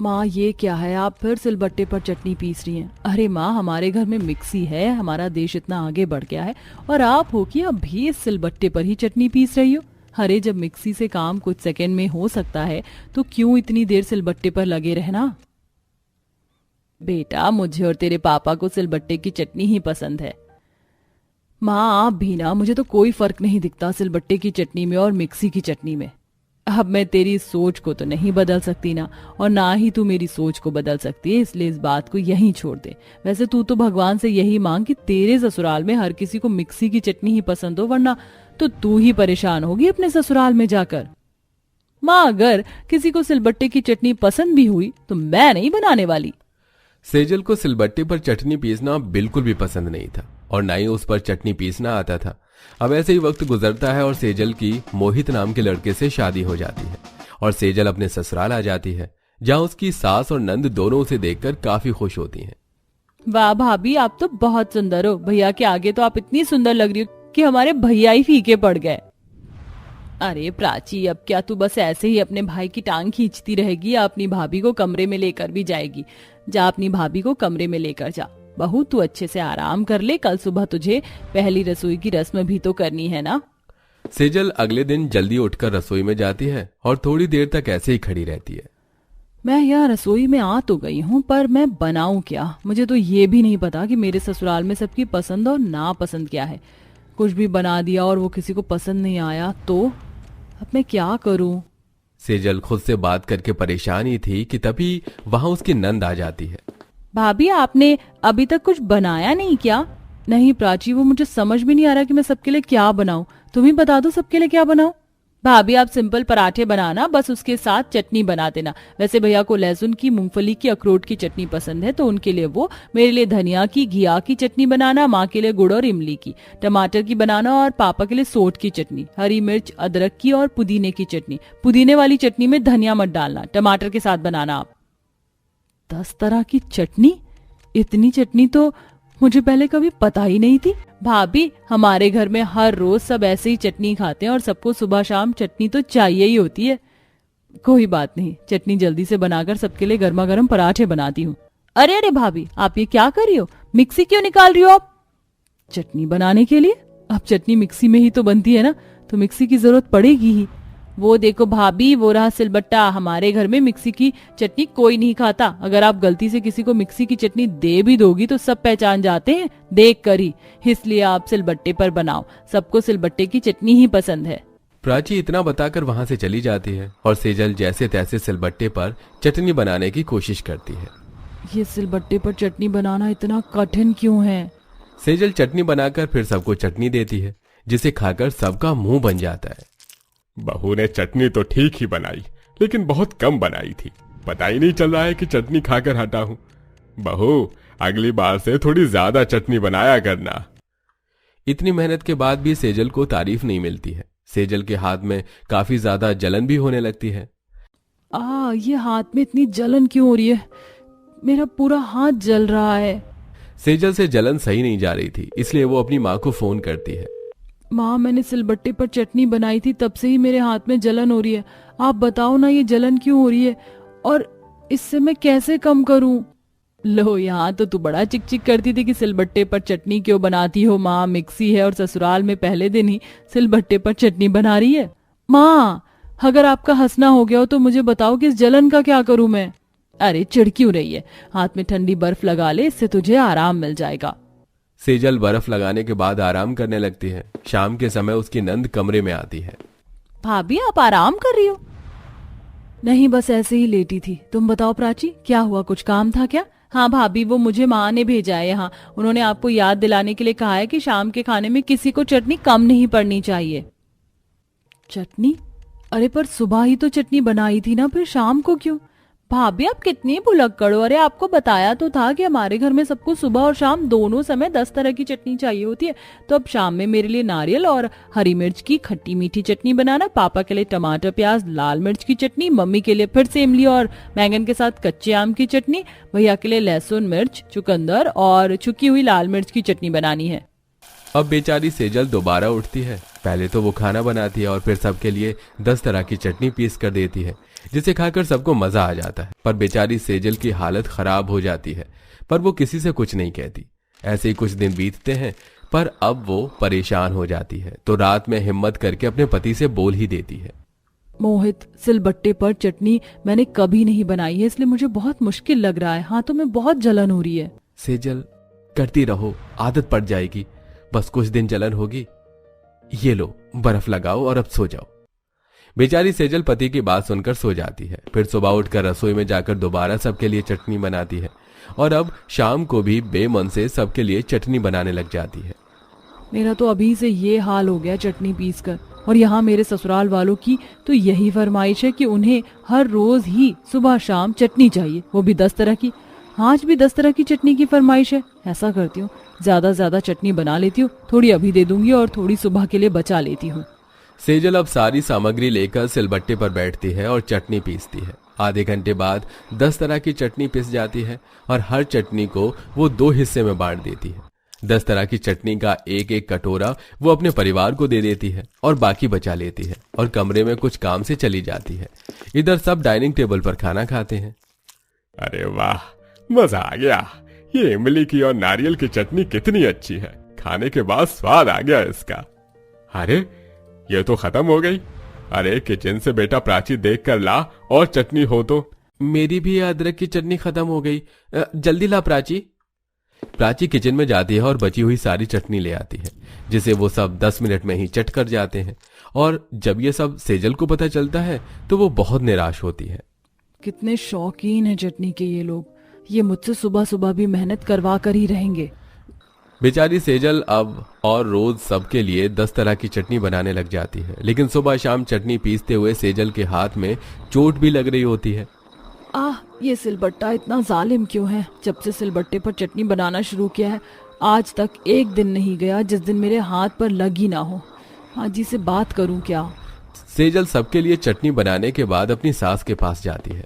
माँ ये क्या है, आप फिर सिलबट्टे पर चटनी पीस रही हैं? अरे माँ, हमारे घर में मिक्सी है, हमारा देश इतना आगे बढ़ गया है और आप हो कि अब भी इस सिलबट्टे पर ही चटनी पीस रही हो। अरे जब मिक्सी से काम कुछ सेकंड में हो सकता है तो क्यों इतनी देर सिलबट्टे पर लगे रहना? बेटा, मुझे और तेरे पापा को सिलबट्टे की चटनी ही पसंद है। माँ आप भी ना, मुझे तो कोई फर्क नहीं दिखता सिलबट्टे की चटनी में और मिक्सी की चटनी में। अब मैं तेरी सोच को तो नहीं बदल सकती ना, और ना ही तू मेरी सोच को बदल सकती है, इसलिए इस बात को यहीं छोड़ दे। वैसे तू तो भगवान से यही मांग कि तेरे ससुराल में हर किसी को मिक्सी की चटनी ही पसंद हो, वरना तो तू ही परेशान होगी अपने ससुराल में जाकर। माँ अगर किसी को सिलबट्टे की चटनी पसंद भी हुई तो मैं नहीं बनाने वाली। सेजल को सिलबट्टे पर चटनी पीसना बिल्कुल भी पसंद नहीं था और ना ही उस पर चटनी पीसना आता था। अब ऐसे ही वक्त गुजरता है और सेजल की मोहित नाम के लड़के से शादी हो जाती है और सेजल अपने ससुराल आ जाती है, जहां उसकी सास और नंद दोनों उसे देखकर काफी खुश होती हैं। वाह भाभी, आप तो बहुत सुंदर हो। भैया के आगे तो आप इतनी सुंदर लग रही हो कि हमारे भैया ही फीके पड़ गए। अरे प्राची, अब क्या तू बस ऐसे ही अपने भाई की टांग खींचती रहेगी या अपनी भाभी को कमरे में लेकर भी जाएगी? जा अपनी भाभी को कमरे में लेकर जा। बहू तू अच्छे से आराम कर ले, कल सुबह तुझे पहली रसोई की रस्म भी तो करनी है ना। सेजल अगले दिन जल्दी उठकर रसोई में जाती है और थोड़ी देर तक ऐसे ही खड़ी रहती है। मैं यहाँ रसोई में आ तो गई हूँ, पर मैं बनाऊं क्या? मुझे तो ये भी नहीं पता कि मेरे ससुराल में सबकी पसंद और नापसंद क्या है। कुछ भी बना दिया और वो किसी को पसंद नहीं आया तो अब मैं क्या करूं? सेजल खुद से बात करके परेशान ही थी कि तभी वहां उसकी नंद आ जाती है। भाभी, आपने अभी तक कुछ बनाया नहीं क्या? नहीं प्राची, वो मुझे समझ भी नहीं आ रहा कि मैं सबके लिए क्या बनाऊं। तुम ही बता दो सबके लिए क्या बनाऊं। भाभी आप सिंपल पराठे बनाना, बस उसके साथ चटनी बना देना। वैसे भैया को लहसुन की, मूंगफली की, अखरोट की चटनी पसंद है तो उनके लिए वो, मेरे लिए धनिया की, घिया की चटनी बनाना, माँ के लिए गुड़ और इमली की, टमाटर की बनाना और पापा के लिए सोट की चटनी, हरी मिर्च, अदरक की और पुदीने की चटनी। पुदीने वाली चटनी में धनिया मत डालना, टमाटर के साथ बनाना आप। 10 तरह की चटनी? इतनी चटनी तो मुझे पहले कभी पता ही नहीं थी। भाभी, हमारे घर में हर रोज सब ऐसे ही चटनी खाते हैं और सबको सुबह शाम चटनी तो चाहिए ही होती है। कोई बात नहीं, चटनी जल्दी से बनाकर सबके लिए गर्मा गर्म पराठे बनाती हूँ। अरे अरे भाभी, आप ये क्या कर रही हो? मिक्सी क्यों निकाल रही हो आप? चटनी बनाने के लिए? अब चटनी मिक्सी में ही तो बनती है ना, तो मिक्सी की जरूरत पड़ेगी ही। वो देखो भाभी, वो रहा सिलबट्टा। हमारे घर में मिक्सी की चटनी कोई नहीं खाता। अगर आप गलती से किसी को मिक्सी की चटनी दे भी दोगी तो सब पहचान जाते हैं देख कर ही। इसलिए आप सिलबट्टे पर बनाओ, सबको सिलबट्टे की चटनी ही पसंद है। प्राची इतना बताकर वहां से चली जाती है और सेजल जैसे तैसे सिलबट्टे पर चटनी बनाने की कोशिश करती है। ये सिलबट्टे पर चटनी बनाना इतना कठिन क्यों है? सेजल चटनी बनाकर फिर सबको चटनी देती है, जिसे खाकर सबका मुंह बन जाता है। बहू ने चटनी तो ठीक ही बनाई, लेकिन बहुत कम बनाई थी। पता ही नहीं चल रहा है कि चटनी खाकर हटा हूं। बहू, अगली बार से थोड़ी ज्यादा चटनी बनाया करना। इतनी मेहनत के बाद भी सेजल को तारीफ नहीं मिलती है। सेजल के हाथ में काफी ज्यादा जलन भी होने लगती है। ये हाथ में इतनी जलन क्यों हो रही है? मेरा पूरा हाथ जल रहा है। सेजल से जलन सही नहीं जा रही थी, इसलिए वो अपनी माँ को फोन करती है। माँ, मैंने सिलबट्टे पर चटनी बनाई थी, तब से ही मेरे हाथ में जलन हो रही है। आप बताओ ना ये जलन क्यों हो रही है और इससे मैं कैसे कम करूं? लो, यहाँ तो तू बड़ा चिक चिक करती थी कि सिलबट्टे पर चटनी क्यों बनाती हो माँ, मिक्सी है, और ससुराल में पहले दिन ही सिलबट्टे पर चटनी बना रही है। माँ, अगर आपका हंसना हो गया हो तो मुझे बताओ कि इस जलन का क्या करूं मैं? अरे चिढ़ क्यों रही है? हाथ में ठंडी बर्फ लगा ले, इससे तुझे आराम मिल जाएगा। सेजल बर्फ लगाने के बाद आराम करने लगती है। शाम के समय उसकी नंद कमरे में आती है। भाभी, आप आराम कर रही हो? नहीं, बस ऐसे ही लेटी थी। तुम बताओ प्राची, क्या हुआ? कुछ काम था क्या? हाँ भाभी, वो मुझे माँ ने भेजा है यहाँ। उन्होंने आपको याद दिलाने के लिए कहा है कि शाम के खाने में किसी को चटनी कम नहीं पड़नी चाहिए। चटनी? अरे पर सुबह ही तो चटनी बनाई थी ना, फिर शाम को क्यों? भाभी, आप कितनी भुलक्कड़ हो। अरे आपको बताया तो था कि हमारे घर में सबको सुबह और शाम दोनों समय 10 तरह की चटनी चाहिए होती है। तो अब शाम में मेरे लिए नारियल और हरी मिर्च की खट्टी मीठी चटनी बनाना, पापा के लिए टमाटर प्याज लाल मिर्च की चटनी, मम्मी के लिए फिर से इमली और बैंगन के साथ कच्चे आम की चटनी, भैया के लिए लहसुन मिर्च, चुकंदर और छुकी हुई लाल मिर्च की चटनी बनानी है। अब बेचारी सेजल दोबारा उठती है। पहले तो वो खाना बनाती है और फिर सबके लिए 10 तरह की चटनी पीस कर देती है, जिसे खाकर सबको मजा आ जाता है। पर बेचारी सेजल की हालत खराब हो जाती है, पर वो किसी से कुछ नहीं कहती। ऐसे ही कुछ दिन बीतते हैं, पर अब वो परेशान हो जाती है तो रात में हिम्मत करके अपने पति से बोल ही देती है। मोहित, सिलबट्टे पर चटनी मैंने कभी नहीं बनाई है, इसलिए मुझे बहुत मुश्किल लग रहा है, हाथों में बहुत जलन हो रही है। सेजल, करती रहो, आदत पड़ जाएगी, बस कुछ दिन जलन होगी। ये लो, बर्फ लगाओ और अब सो जाओ। बेचारी सेजल पति की बात सुनकर सो जाती है। फिर सुबह उठकर रसोई में जाकर दोबारा सबके लिए चटनी बनाती है और अब शाम को भी बेमन से सबके लिए चटनी बनाने लग जाती है। मेरा तो अभी से ये हाल हो गया चटनी पीसकर, और यहाँ मेरे ससुराल वालों की तो यही फरमाइश है कि उन्हें हर रोज ही सुबह शाम चटनी चाहिए, वो भी 10 तरह की। आज भी 10 तरह की चटनी की फरमाइश है। ऐसा करती हूँ, ज्यादा चटनी बना लेती हूँ, थोड़ी अभी दे दूंगी और थोड़ी सुबह के लिए बचा लेती हूँ। सेजल अब सारी सामग्री लेकर सिलबट्टे पर बैठती है और चटनी पीसती है। आधे घंटे बाद 10 तरह की चटनी पिस जाती है और हर चटनी को वो 2 हिस्से में बांट देती है। 10 तरह की चटनी का एक एक कटोरा वो अपने परिवार को दे देती है और बाकी बचा लेती है और कमरे में कुछ काम से चली जाती है। इधर सब डाइनिंग टेबल पर खाना खाते हैं। अरे वाह, मजा आ गया। ये इमली की और नारियल की चटनी कितनी अच्छी है, खाने के बाद स्वाद आ गया इसका। अरे ये तो खत्म हो गई। अरे किचन से बेटा प्राची देख कर ला, और चटनी हो तो। मेरी भी अदरक की चटनी खत्म हो गई, जल्दी ला प्राची। प्राची किचन में जाती है और बची हुई सारी चटनी ले आती है, जिसे वो सब 10 मिनट में ही चट कर जाते हैं। और जब ये सब सेजल को पता चलता है तो वो बहुत निराश होती है। कितने शौकीन हैं चटनी के ये लोग, ये मुझसे सुबह सुबह भी मेहनत करवा कर ही रहेंगे। बेचारी सेजल अब और रोज सबके लिए 10 तरह की चटनी बनाने लग जाती है, लेकिन सुबह शाम चटनी पीसते हुए सेजल के हाथ में चोट भी लग रही होती है। ये सिलबट्टा इतना जालिम क्यों है? जब से सिलबट्टे पर चटनी बनाना शुरू किया है, आज तक एक दिन नहीं गया जिस दिन मेरे हाथ पर लगी ना हो। आज जी से बात करूं क्या? सेजल सबके लिए चटनी बनाने के बाद अपनी सास के पास जाती है।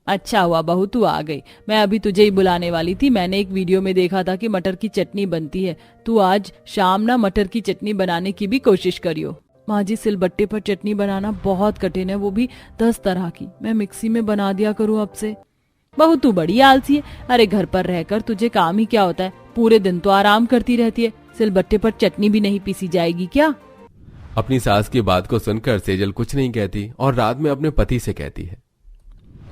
अच्छा हुआ बहू तू आ गई, मैं अभी तुझे ही बुलाने वाली थी। मैंने एक वीडियो में देखा था कि मटर की चटनी बनती है, तू आज शाम ना मटर की चटनी बनाने की भी कोशिश करियो। माँ जी, सिलबट्टे पर चटनी बनाना बहुत कठिन है, वो भी 10 तरह की। मैं मिक्सी में बना दिया करूँ अब से। बहू तू बड़ी आलसी है, अरे घर पर रहकर तुझे काम ही क्या होता है, पूरे दिन तो आराम करती रहती है, सिलबट्टे पर चटनी भी नहीं पीसी जाएगी क्या? अपनी सास की बात को सुनकर सेजल कुछ नहीं कहती और रात में अपने पति से कहती है,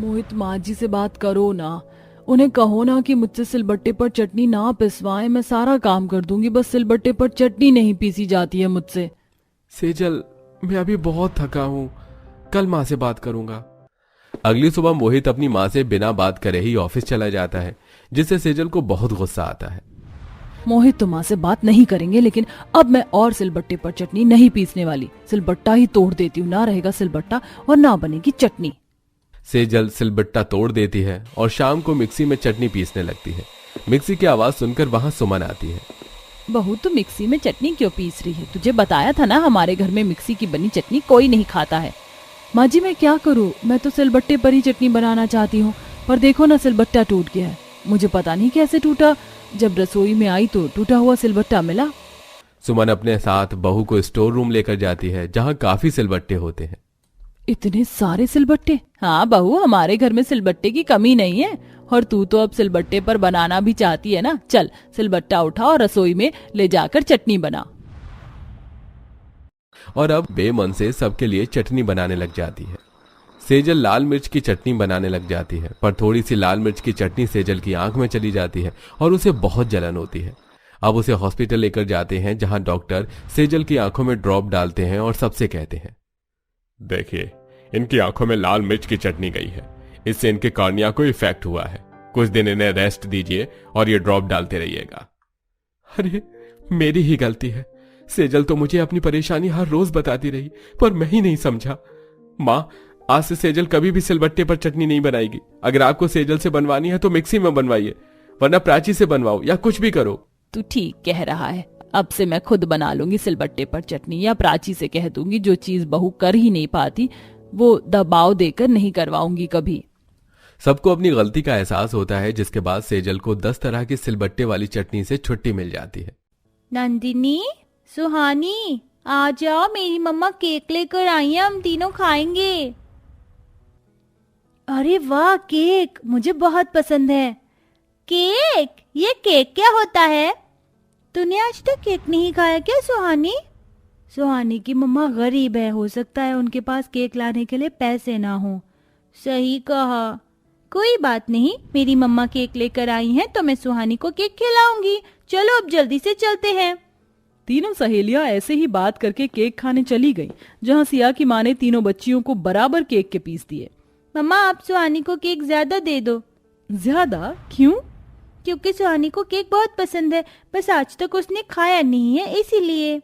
मोहित माँ जी से बात करो ना, उन्हें कहो ना कि मुझसे सिलबट्टे पर चटनी ना पिसवाएं, मैं सारा काम कर दूंगी, बस सिलबट्टे पर चटनी नहीं पीसी जाती है मुझसे। सेजल, मैं अभी बहुत थका हूँ, कल माँ से बात करूंगा। अगली सुबह मोहित अपनी माँ से बिना बात करे ही ऑफिस चला जाता है, जिससे सेजल को बहुत गुस्सा आता है। मोहित तो माँ से बात नहीं करेंगे, लेकिन अब मैं और सिलबट्टे पर चटनी नहीं पीसने वाली, सिलबट्टा ही तोड़ देती हूँ, ना रहेगा सिलबट्टा और ना बनेगी चटनी। सेजल सिलबट्टा तोड़ देती है और शाम को मिक्सी में चटनी पीसने लगती है। मिक्सी की आवाज सुनकर वहां सुमन आती है। बहू तू मिक्सी में चटनी क्यों पीस रही है? तुझे बताया था ना हमारे घर में मिक्सी की बनी चटनी कोई नहीं खाता है। माँ जी मैं क्या करूँ, मैं तो सिलबट्टे पर ही चटनी बनाना चाहती हूँ, पर देखो ना सिलबट्टा टूट गया है। मुझे पता नहीं कैसे टूटा, जब रसोई में आई तो टूटा हुआ सिलबट्टा मिला। सुमन अपने साथ बहू को स्टोर रूम लेकर जाती है, जहाँ काफी सिलबट्टे होते हैं। इतने सारे सिलबट्टे? हाँ बहू, हमारे घर में सिलबट्टे की कमी नहीं है, और तू तो अब सिलबट्टे पर बनाना भी चाहती है ना। चल सिलबट्टा उठा और रसोई में ले जाकर चटनी बना। और अब बेमन से सबके लिए चटनी बनाने लग जाती है। सेजल लाल मिर्च की चटनी बनाने लग जाती है, पर थोड़ी सी लाल मिर्च की चटनी सेजल की आंख में चली जाती है और उसे बहुत जलन होती है। अब उसे हॉस्पिटल लेकर जाते हैं, जहां डॉक्टर सेजल की आंखों में ड्रॉप डालते हैं और सबसे कहते हैं, देखिए इनकी आंखों में लाल मिर्च की चटनी गई है, इससे इनके कॉर्निया को इफेक्ट हुआ है, कुछ दिन इन्हें रेस्ट दीजिए और ये ड्रॉप डालते रहिएगा। अरे मेरी ही गलती है, सेजल तो मुझे अपनी परेशानी हर रोज बताती रही, पर मैं ही नहीं समझा। माँ, आज से सेजल कभी भी सिलबट्टे पर चटनी नहीं बनाएगी। अगर आपको सेजल से बनवानी है तो मिक्सी में बनवाइए, वरना प्राची से बनवाओ या कुछ भी करो। तू ठीक कह रहा है, अब से मैं खुद बना लूंगी सिलबट्टे पर चटनी, या प्राची से कह दूंगी जो चीज बहू कर ही नहीं पाती वो दबाव देकर नहीं करवाऊंगी कभी। सबको अपनी गलती का एहसास होता है, जिसके बाद सेजल को 10 तरह की सिलबट्टे वाली चटनी से छुट्टी मिल जाती है। नंदिनी, सुहानी, आ जाओ, मेरी मम्मा केक लेकर आई है, हम तीनों खाएंगे। अरे वाह, केक मुझे बहुत पसंद है। केक? ये केक क्या होता है? तूने आज तक केक नहीं खाया क्या सुहानी? सुहानी की मम्मा गरीब है, हो सकता है उनके पास केक लाने के लिए पैसे ना हो। सही कहा। कोई बात नहीं, मेरी मम्मा केक लेकर आई हैं तो मैं सुहानी को केक खिलाऊंगी। चलो अब जल्दी से चलते हैं। तीनों सहेलियां ऐसे ही बात करके केक खाने चली गईं, जहां सिया की माँ ने तीनों बच्चियों को बराबर केक के पीस दिए। मम्मा आप सुहानी को केक ज्यादा दे दो। ज्यादा क्यों? क्योंकि सुहानी को केक बहुत पसंद है, बस आज तक उसने खाया नहीं है इसीलिए।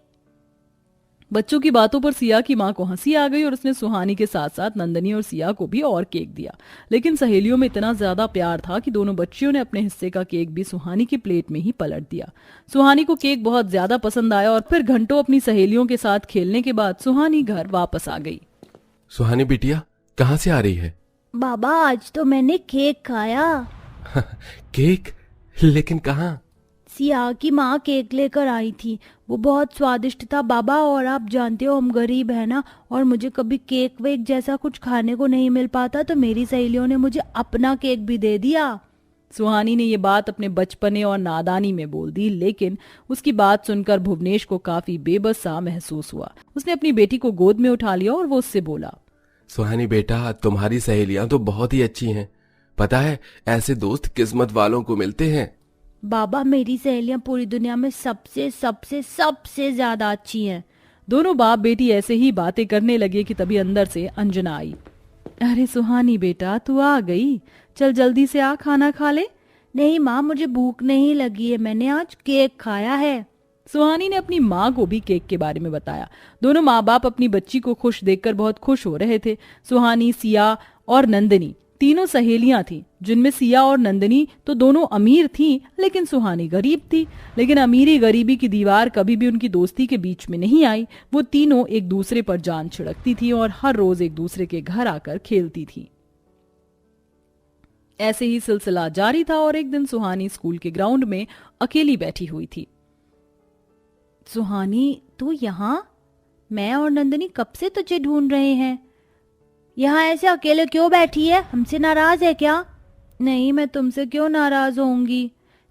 बच्चों की बातों पर सिया की माँ को हंसी आ गई और उसने सुहानी के साथ साथ नंदनी और सिया को भी और केक दिया। लेकिन सहेलियों में इतना ज्यादा प्यार था कि दोनों बच्चियों ने अपने हिस्से का केक भी सुहानी की प्लेट में ही पलट दिया। सुहानी को केक बहुत ज्यादा पसंद आया और फिर घंटों अपनी सहेलियों के साथ खेलने के बाद सुहानी घर वापस आ गई। सुहानी बिटिया कहाँ से आ रही है? बाबा आज तो मैंने केक खाया। केक? लेकिन कहाँ? सिया की माँ केक लेकर आई थी, वो बहुत स्वादिष्ट था बाबा। और आप जानते हो हम गरीब है ना, और मुझे कभी केक वेक जैसा कुछ खाने को नहीं मिल पाता, तो मेरी सहेलियों ने मुझे अपना केक भी दे दिया। सुहानी ने ये बात अपने बचपने और नादानी में बोल दी, लेकिन उसकी बात सुनकर भुवनेश को काफी बेबस सा महसूस हुआ। उसने अपनी बेटी को गोद में उठा लिया और वो उससे बोला, सुहानी बेटा तुम्हारी सहेलियां तो बहुत ही अच्छी हैं। पता है ऐसे दोस्त किस्मत वालों को मिलते हैं। बाबा मेरी सहेलियां पूरी दुनिया में सबसे सबसे सबसे ज्यादा अच्छी हैं। दोनों बाप बेटी ऐसे ही बातें करने लगे कि तभी अंदर से अंजना आई। अरे सुहानी बेटा तू आ गई, चल जल्दी से आ, खाना खा ले। नहीं माँ, मुझे भूख नहीं लगी है, मैंने आज केक खाया है। सुहानी ने अपनी माँ को भी केक के बारे में बताया। दोनों माँ बाप अपनी बच्ची को खुश देखकर बहुत खुश हो रहे थे। सुहानी, सिया और नंदनी तीनों सहेलियां थीं, जिनमें सिया और नंदनी तो दोनों अमीर थीं, लेकिन सुहानी गरीब थी। लेकिन अमीरी गरीबी की दीवार कभी भी उनकी दोस्ती के बीच में नहीं आई। वो तीनों एक दूसरे पर जान छिड़कती थी और हर रोज एक दूसरे के घर आकर खेलती थी। ऐसे ही सिलसिला जारी था और एक दिन सुहानी स्कूल के ग्राउंड में अकेली बैठी हुई थी। सुहानी तू यहाँ? मैं और नंदनी कब से तुझे ढूंढ रहे हैं। यहाँ ऐसे अकेले क्यों बैठी है? हमसे नाराज है क्या? नहीं, मैं तुमसे क्यों नाराज होंगी।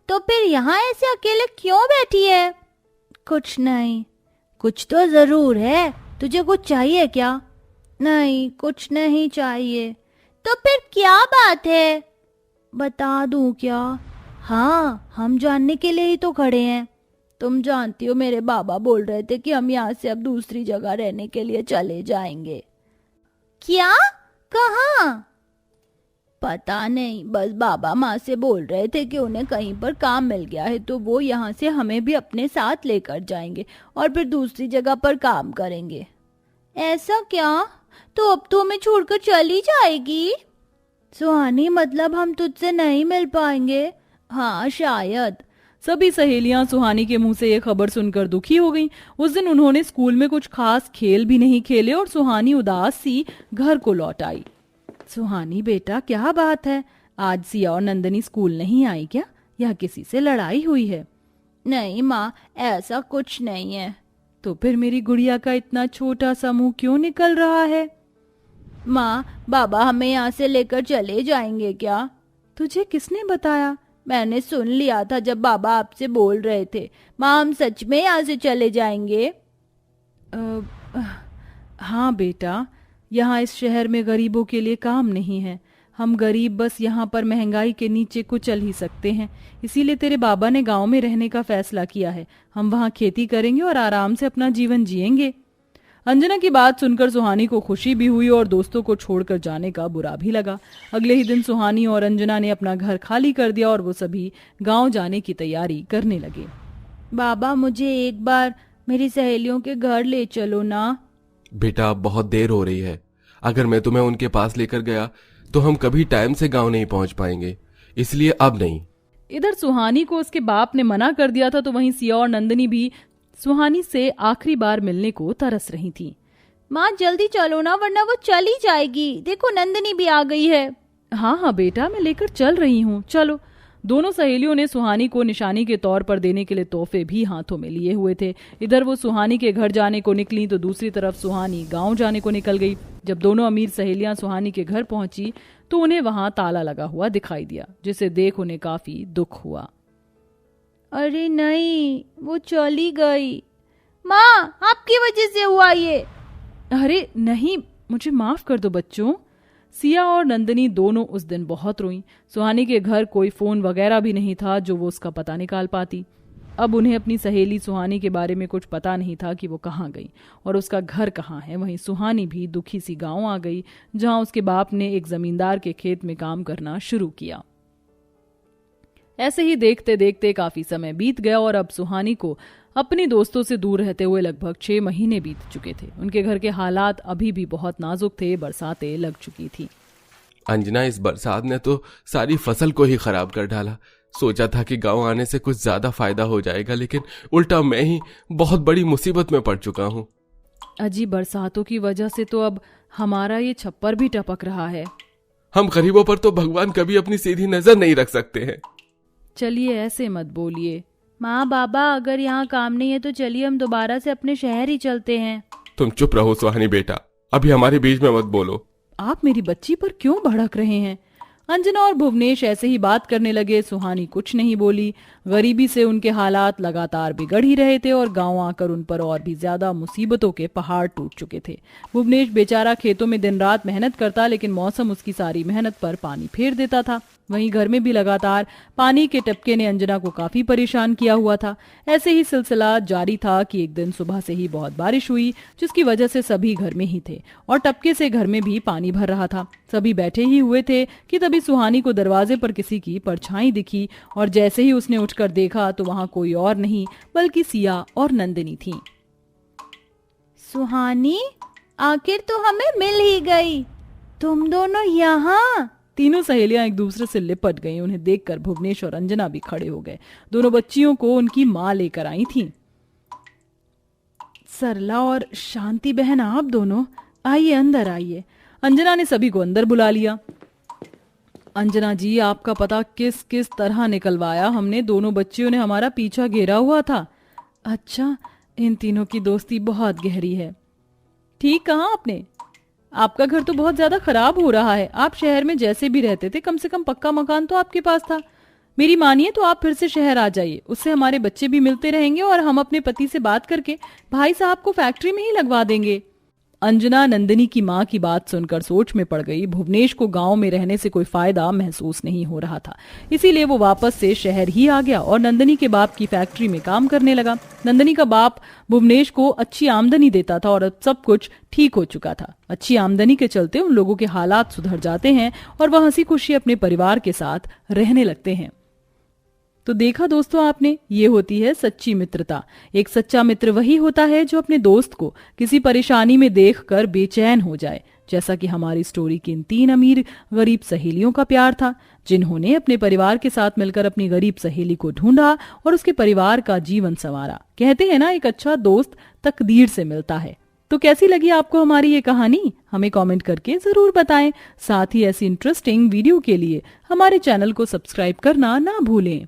तो फिर यहाँ ऐसे अकेले क्यों बैठी है? कुछ नहीं। कुछ तो जरूर है। तुझे कुछ चाहिए क्या? नहीं, कुछ नहीं चाहिए। तो फिर क्या बात है? बता दूं क्या? हाँ, हम जानने के लिए ही तो खड़े हैं। तुम जानती हो मेरे बाबा बोल रहे थे कि हम यहाँ से अब दूसरी जगह रहने के लिए चले जाएंगे। क्या? कहाँ? पता नहीं, बस बाबा माँ से बोल रहे थे कि उन्हें कहीं पर काम मिल गया है तो वो यहाँ से हमें भी अपने साथ लेकर जाएंगे और फिर दूसरी जगह पर काम करेंगे। ऐसा क्या? तो अब तो हमें छोड़कर चली जाएगी? सुहानी मतलब हम तुझसे नहीं मिल पाएंगे? हाँ शायद। सभी सहेलियां सुहानी के मुंह से ये खबर सुनकर दुखी हो गईं। उस दिन उन्होंने स्कूल में कुछ खास खेल भी नहीं खेले और सुहानी उदास सी घर को लौट आई। सुहानी बेटा क्या बात है, आज सिया और नंदनी स्कूल नहीं आई क्या, या किसी से लड़ाई हुई है? नहीं माँ, ऐसा कुछ नहीं है। तो फिर मेरी गुड़िया का इतना छोटा सा मुंह क्यों निकल रहा है? माँ, बाबा हमें यहाँ से लेकर चले जाएंगे क्या? तुझे किसने बताया? मैंने सुन लिया था जब बाबा आपसे बोल रहे थे। माँ, हम सच में यहाँ से चले जाएंगे? हाँ बेटा, यहाँ इस शहर में गरीबों के लिए काम नहीं है। हम गरीब बस यहाँ पर महंगाई के नीचे कुचल ही सकते हैं। इसीलिए तेरे बाबा ने गांव में रहने का फैसला किया है। हम वहाँ खेती करेंगे और आराम से अपना जीवन जिएंगे। अंजना की बात सुनकर सुहानी को खुशी भी हुई और दोस्तों को छोड़कर जाने का बुरा भी लगा। अगले ही दिन सुहानी और अंजना ने अपना घर खाली कर दिया और वो सभी गांव जाने की तैयारी करने लगे। बाबा, मुझे एक बार मेरी सहेलियों के घर ले चलो ना। बेटा बहुत देर हो रही है, अगर मैं तुम्हें उनके पास लेकर गया तो हम कभी टाइम से गांव नहीं पहुंच पाएंगे, इसलिए अब नहीं। इधर सुहानी को उसके बाप ने मना कर दिया था तो वहीं सिया और नंदनी भी सुहानी से आखिरी बार मिलने को तरस रही थी। माँ जल्दी चलो ना, वरना वो चली जाएगी। देखो नंदनी भी आ गई है। हाँ बेटा, मैं लेकर चल रही हूँ, चलो। दोनों सहेलियों ने सुहानी को निशानी के तौर पर देने के लिए तोहफे भी हाथों में लिए हुए थे। इधर वो सुहानी के घर जाने को निकली तो दूसरी तरफ सुहानी गांव जाने को निकल गई। जब दोनों अमीर सहेलियां सुहानी के घर पहुंची तो उन्हें वहां ताला लगा हुआ दिखाई दिया, जिसे देख उन्हें काफी दुख हुआ। अरे नहीं, वो चली गई। माँ, आपकी वजह से हुआ ये। अरे नहीं, मुझे माफ कर दो बच्चों। सिया और नंदिनी दोनों उस दिन बहुत रोईं। सुहानी के घर कोई फोन वगैरह भी नहीं था जो वो उसका पता निकाल पाती। अब उन्हें अपनी सहेली सुहानी के बारे में कुछ पता नहीं था कि वो कहाँ गई और उसका घर कहाँ है। वहीं सुहानी भी दुखी सी गांव आ गई, जहां उसके बाप ने एक जमींदार के खेत में काम करना शुरू किया। ऐसे ही देखते देखते काफी समय बीत गया और अब सुहानी को अपने दोस्तों से दूर रहते हुए लगभग 6 महीने बीत चुके थे। उनके घर के हालात अभी भी बहुत नाजुक थे, बरसातें लग चुकी थी। अंजना, इस बरसात ने तो सारी फसल को ही खराब कर डाला। सोचा था कि गांव आने से कुछ ज्यादा फायदा हो जाएगा, लेकिन उल्टा मैं ही बहुत बड़ी मुसीबत में पड़ चुका हूँ। अजी, बरसातों की वजह से तो अब हमारा ये छप्पर भी टपक रहा है। हम गरीबों पर तो भगवान कभी अपनी सीधी नजर नहीं रख सकते हैं। चलिए ऐसे मत बोलिए। माँ बाबा, अगर यहाँ काम नहीं है तो चलिए हम दोबारा से अपने शहर ही चलते हैं। तुम चुप रहो सुहानी बेटा, अभी हमारे बीच में मत बोलो। आप मेरी बच्ची पर क्यों भड़क रहे हैं? अंजना और भुवनेश ऐसे ही बात करने लगे। सुहानी कुछ नहीं बोली। गरीबी से उनके हालात लगातार बिगड़ ही रहे थे और गांव आकर उन पर और भी ज्यादा मुसीबतों के पहाड़ टूट चुके थे। भुवनेश बेचारा खेतों में दिन रात मेहनत करता, लेकिन मौसम उसकी सारी मेहनत पर पानी फेर देता था। वहीं घर में भी लगातार पानी के टपके ने अंजना को काफी परेशान किया हुआ था। ऐसे ही सिलसिला जारी था कि एक दिन सुबह से ही बहुत बारिश हुई, जिसकी वजह से सभी घर में ही थे और टपके से घर में भी पानी भर रहा था। सभी बैठे ही हुए थे कि तभी सुहानी को दरवाजे पर किसी की परछाई दिखी और जैसे ही उसने उठकर देखा तो वहां कोई और नहीं बल्कि सिया और नंदिनी थी। सुहानी, आखिर तो हमें मिल ही गई। तुम दोनों यहाँ? तीनों सहेलियां एक दूसरे से लिपट गईं। उन्हें देखकर भुवनेश और अंजना भी खड़े हो गए। दोनों बच्चियों को उनकी माँ लेकर आई थीं। सरला और शांति बहन, आप दोनों आइए, अंदर आइए। अंजना ने सभी को अंदर बुला लिया। अंजना जी, आपका पता किस किस तरह निकलवाया हमने। दोनों बच्चियों ने हमारा पीछा घेरा हुआ था। अच्छा, इन तीनों की दोस्ती बहुत गहरी है। ठीक कहा आपने। आपका घर तो बहुत ज्यादा खराब हो रहा है। आप शहर में जैसे भी रहते थे, कम से कम पक्का मकान तो आपके पास था। मेरी मानिए तो आप फिर से शहर आ जाइए। उससे हमारे बच्चे भी मिलते रहेंगे और हम अपने पति से बात करके भाई साहब को फैक्ट्री में ही लगवा देंगे। अंजना नंदिनी की माँ की बात सुनकर सोच में पड़ गई। भुवनेश को गांव में रहने से कोई फायदा महसूस नहीं हो रहा था, इसीलिए वो वापस से शहर ही आ गया और नंदिनी के बाप की फैक्ट्री में काम करने लगा। नंदिनी का बाप भुवनेश को अच्छी आमदनी देता था और अब सब कुछ ठीक हो चुका था। अच्छी आमदनी के चलते उन लोगों के हालात सुधर जाते हैं और वह हंसी खुशी अपने परिवार के साथ रहने लगते हैं। तो देखा दोस्तों आपने, ये होती है सच्ची मित्रता। एक सच्चा मित्र वही होता है जो अपने दोस्त को किसी परेशानी में देखकर बेचैन हो जाए, जैसा कि हमारी स्टोरी की इन 3 अमीर गरीब सहेलियों का प्यार था, जिन्होंने अपने परिवार के साथ मिलकर अपनी गरीब सहेली को ढूंढा और उसके परिवार का जीवन संवारा। कहते हैं ना, एक अच्छा दोस्त तकदीर से मिलता है। तो कैसी लगी आपको हमारी ये कहानी? हमें कमेंट करके जरूर बताएं। साथ ही ऐसी इंटरेस्टिंग वीडियो के लिए हमारे चैनल को सब्सक्राइब करना ना भूलें।